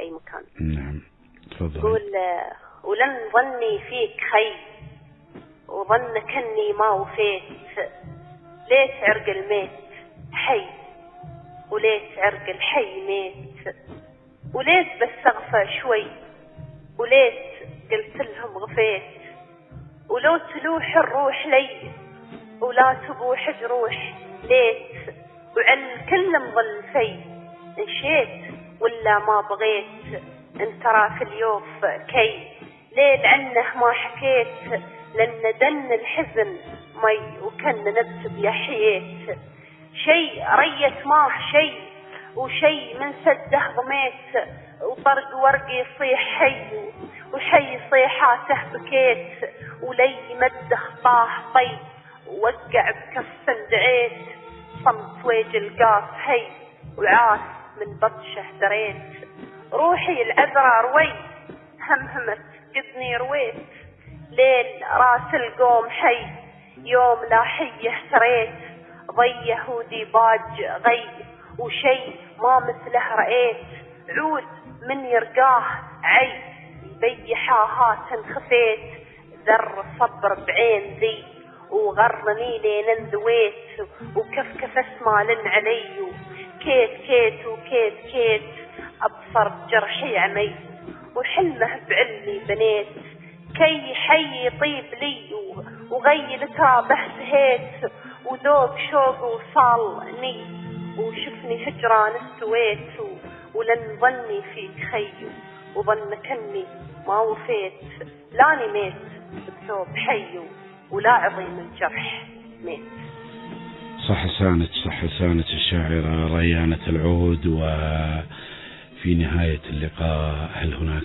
أي مكان. نعم تفضل. يقول ولن ظني فيك خي وظنك أني ما وفيت، ليش عرق الميت حي وليش عرق الحي ميت، وليش بستغفى شوي وليش قلت لهم غفيت، ولو تلوح الروح لي ولا تبوح جروح ليت، وعلى الكل مظل في انشيت ولا ما بغيت، انت ترى في اليوف كي ليل عنه ما حكيت، لأن دن الحزن مي وكان نبت بيحييت، شي ريت ماه شي وشي من سده ضميت، وطرق ورقي يصيح حي وحي صيحاته بكيت، ولي مده طاه طي ووقع بكف دعيت، صمت ويج القاص هي وعاس من بطشه دريت، روحي العذرا روي همهمت قدني رويت، ليل راس القوم حي يوم لا حي اهتريت، ضيه وديباج غي وشي ما مثله رأيت، عود من يرقاه عي بيحاها تنخفيت، ذر صبر بعين ذي وغرني لين انذويت، وكفكف اسمع لن علي كيت كيت وكيت كيت، ابصر جرحي عمي وحلمه بعلمي بنيت، كي حي يطيب لي وغيل ترابه سهيت، وذوق شوق وصالني وشفني هجران استويت، ولن ظني فيك خي وظنك اني ما وفيت، لاني ميت بثوب حي ولا عظيم الجرح ميت. صح لسانة الشاعرة ريانة العود. وفي نهاية اللقاء هل هناك